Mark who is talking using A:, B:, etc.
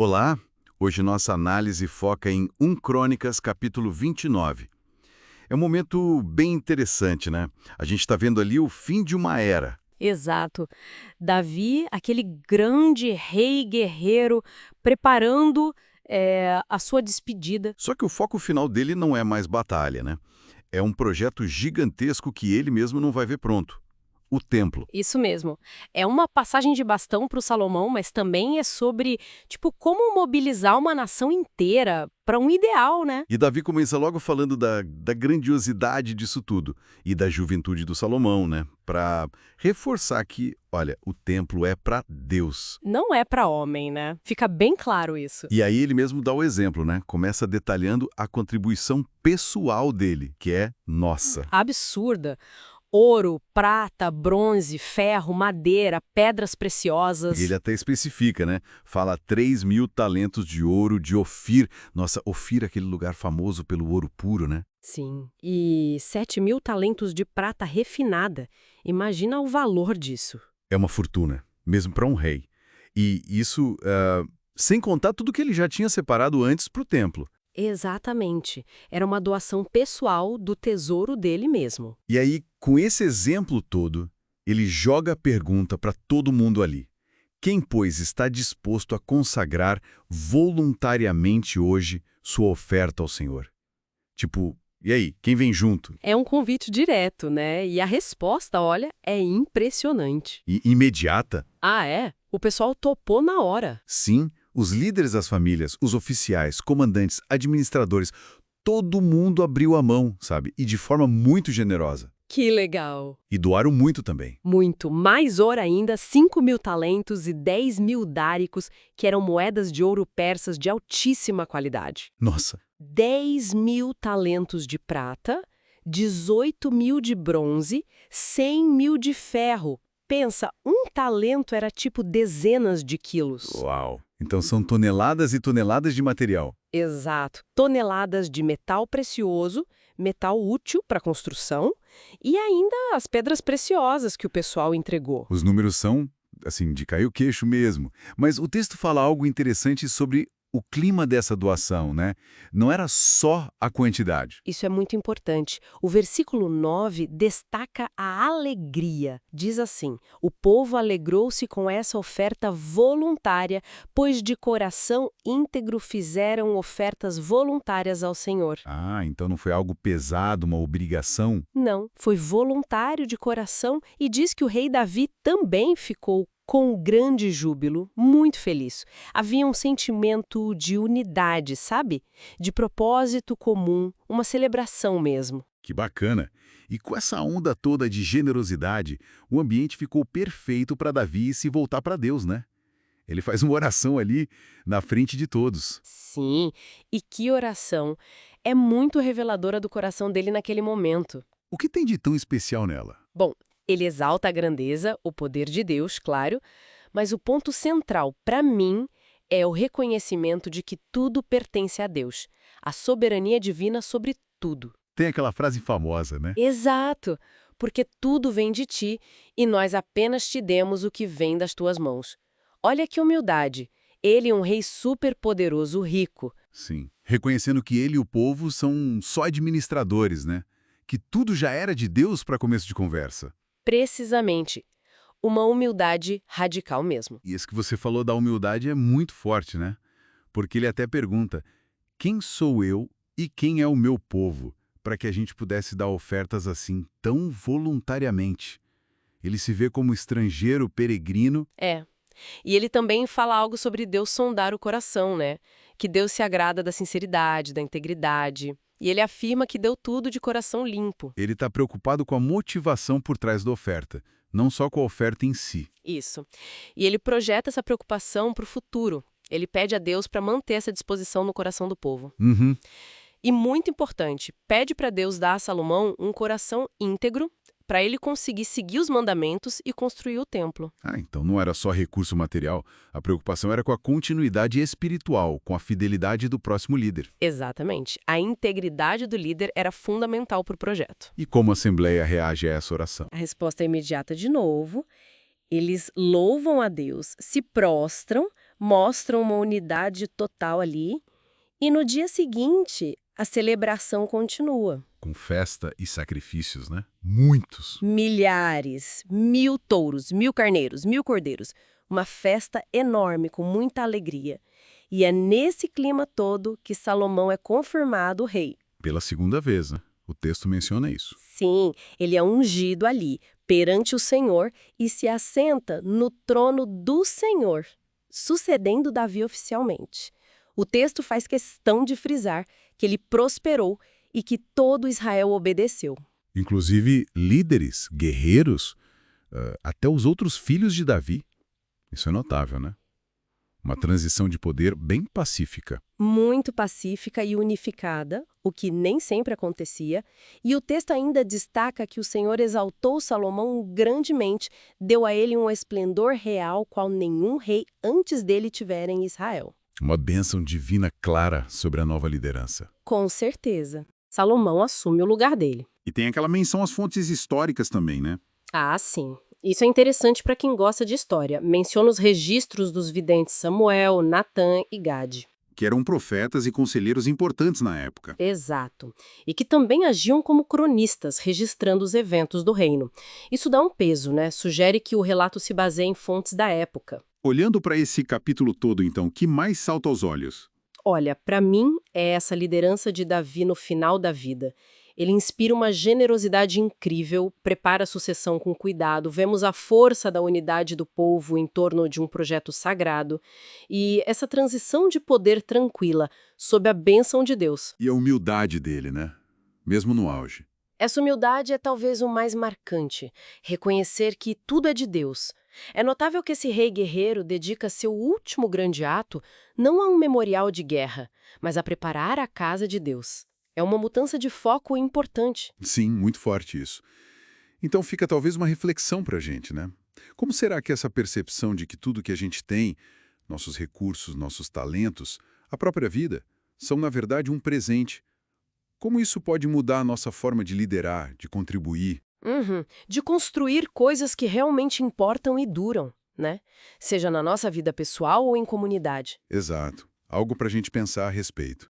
A: Olá, hoje nossa análise foca em 1 Crônicas, capítulo 29. É um momento bem interessante, né? A gente está vendo ali o fim de uma era.
B: Exato. Davi, aquele grande rei guerreiro, preparando a sua despedida.
A: Só que o foco final dele não é mais batalha, né? É um projeto gigantesco que ele mesmo não vai ver pronto. O templo.
B: Isso mesmo. É uma passagem de bastão para o Salomão, mas também é sobre, tipo, como mobilizar uma nação inteira para um ideal, né?
A: E Davi começa logo falando da grandiosidade disso tudo e da juventude do Salomão, né? Para reforçar que, olha, o templo é para Deus.
B: Não é para homem, né? Fica bem claro isso.
A: E aí ele mesmo dá o exemplo, né? Começa detalhando a contribuição pessoal dele, que é nossa.
B: Absurda. Ouro, prata, bronze, ferro, madeira, pedras
A: E ele
B: preciosas.
A: até especifica, né? Fala 3.000 talentos de ouro de Ofir. Nossa, Ofir é aquele lugar famoso pelo ouro puro, né?
B: Sim. E 7.000 talentos de prata refinada. Imagina o valor disso.
A: É uma fortuna, mesmo para um rei. E isso, sem contar tudo que ele já tinha separado antes para o templo.
B: Exatamente. Era uma doação pessoal do tesouro dele mesmo.
A: E aí, com esse exemplo todo, ele joga a pergunta para todo mundo ali. Quem, pois, está disposto a consagrar voluntariamente hoje sua oferta ao Senhor? Tipo, e aí, quem vem junto?
B: É um convite direto, né? E a resposta, olha, é impressionante.
A: E imediata?
B: Ah, é? O pessoal topou na hora.
A: Sim, os líderes das famílias, os oficiais, comandantes, administradores, todo mundo abriu a mão, sabe? E de forma muito generosa.
B: Que legal!
A: E doaram muito também.
B: Muito. Mais ouro ainda, 5.000 talentos e 10.000 dáricos, que eram moedas de ouro persas de altíssima qualidade.
A: Nossa,
B: 10.000 talentos de prata, 18.000 de bronze, 100.000 de ferro. Pensa, um talento era tipo dezenas de quilos.
A: uau! Então são toneladas e toneladas de material.
B: Exato. Toneladas de metal precioso, metal útil para construção e ainda as pedras preciosas que o pessoal entregou.
A: Os números são, assim, de cair o queixo mesmo. Mas o texto fala algo interessante sobre o clima dessa doação, né? Não era só a quantidade.
B: Isso é muito importante. O versículo 9 destaca a alegria. Diz assim: o povo alegrou-se com essa oferta voluntária, pois de coração íntegro fizeram ofertas voluntárias ao Senhor.
A: Ah, então não foi algo pesado, uma obrigação?
B: Não, foi voluntário de coração e diz que o rei Davi também ficou com grande júbilo, muito feliz. Havia um sentimento de unidade, sabe? De propósito comum, uma celebração mesmo.
A: Que bacana! E com essa onda toda de generosidade, o ambiente ficou perfeito para Davi se voltar para Deus, né? Ele faz uma oração ali na frente de todos.
B: Sim, e que oração! É muito reveladora do coração dele naquele momento.
A: O que tem de tão especial nela?
B: Bom, ele exalta a grandeza, o poder de Deus, claro, mas o ponto central, para mim, é o reconhecimento de que tudo pertence a Deus, a soberania divina sobre tudo.
A: Tem aquela frase famosa, né?
B: Exato, porque tudo vem de ti e nós apenas te demos o que vem das tuas mãos. Olha que humildade! Ele é um rei superpoderoso, rico.
A: Sim. Reconhecendo que ele e o povo são só administradores, né? Que tudo já era de Deus para começo de conversa.
B: Precisamente. Uma humildade radical mesmo.
A: E esse que você falou da humildade é muito forte, né? Porque ele até pergunta: quem sou eu e quem é o meu povo? Para que a gente pudesse dar ofertas assim tão voluntariamente. Ele se vê como estrangeiro, peregrino.
B: É. E ele também fala algo sobre Deus sondar o coração, né? Que Deus se agrada da sinceridade, da integridade. E ele afirma que deu tudo de coração limpo.
A: Ele está preocupado com a motivação por trás da oferta, não só com a oferta em si.
B: Isso. E ele projeta essa preocupação para o futuro. Ele pede a Deus para manter essa disposição no coração do povo.
A: Uhum.
B: E muito importante, pede para Deus dar a Salomão um coração íntegro para ele conseguir seguir os mandamentos e construir o templo.
A: Ah, então não era só recurso material. A preocupação era com a continuidade espiritual, com a fidelidade do próximo líder.
B: Exatamente. A integridade do líder era fundamental para o projeto.
A: E como a Assembleia reage a essa oração?
B: A resposta é imediata de novo. Eles louvam a Deus, se prostram, mostram uma unidade total ali, e no dia seguinte, a celebração continua.
A: Com festa e sacrifícios, né? Muitos.
B: Milhares, 1000 touros, 1000 carneiros, 1000 cordeiros. Uma festa enorme, com muita alegria. E é nesse clima todo que Salomão é confirmado rei.
A: Pela segunda vez, né? O texto menciona isso.
B: Sim, ele é ungido ali, perante o Senhor, e se assenta no trono do Senhor, sucedendo Davi oficialmente. O texto faz questão de frisar que ele prosperou e que todo Israel obedeceu.
A: Inclusive líderes, guerreiros, até os outros filhos de Davi. Isso é notável, né? Uma transição de poder bem pacífica.
B: Muito pacífica e unificada, o que nem sempre acontecia, e o texto ainda destaca que o Senhor exaltou Salomão grandemente, deu a ele um esplendor real qual nenhum rei antes dele tivera em Israel.
A: Uma bênção divina clara sobre a nova liderança.
B: Com certeza. Salomão assume o lugar dele.
A: E tem aquela menção às fontes históricas também, né?
B: Ah, sim. Isso é interessante para quem gosta de história. Menciona os registros dos videntes Samuel, Natã e Gade.
A: Que eram profetas e conselheiros importantes na época.
B: Exato. E que também agiam como cronistas, registrando os eventos do reino. Isso dá um peso, né? Sugere que o relato se baseia em fontes da época.
A: Olhando para esse capítulo todo, então, o que mais salta aos olhos?
B: Olha, para mim, é essa liderança de Davi no final da vida. Ele inspira uma generosidade incrível, prepara a sucessão com cuidado, vemos a força da unidade do povo em torno de um projeto sagrado e essa transição de poder tranquila, sob a bênção de Deus.
A: E a humildade dele, né? Mesmo no auge.
B: Essa humildade é talvez o mais marcante, reconhecer que tudo é de Deus. É notável que esse rei guerreiro dedica seu último grande ato não a um memorial de guerra, mas a preparar a casa de Deus. É uma mudança de foco importante.
A: Sim, muito forte isso. Então fica talvez uma reflexão para a gente, né? Como será que essa percepção de que tudo que a gente tem, nossos recursos, nossos talentos, a própria vida, são na verdade um presente? Como isso pode mudar a nossa forma de liderar, de contribuir?
B: De construir coisas que realmente importam e duram, né? Seja na nossa vida pessoal ou em comunidade.
A: Exato. Algo para a gente pensar a respeito.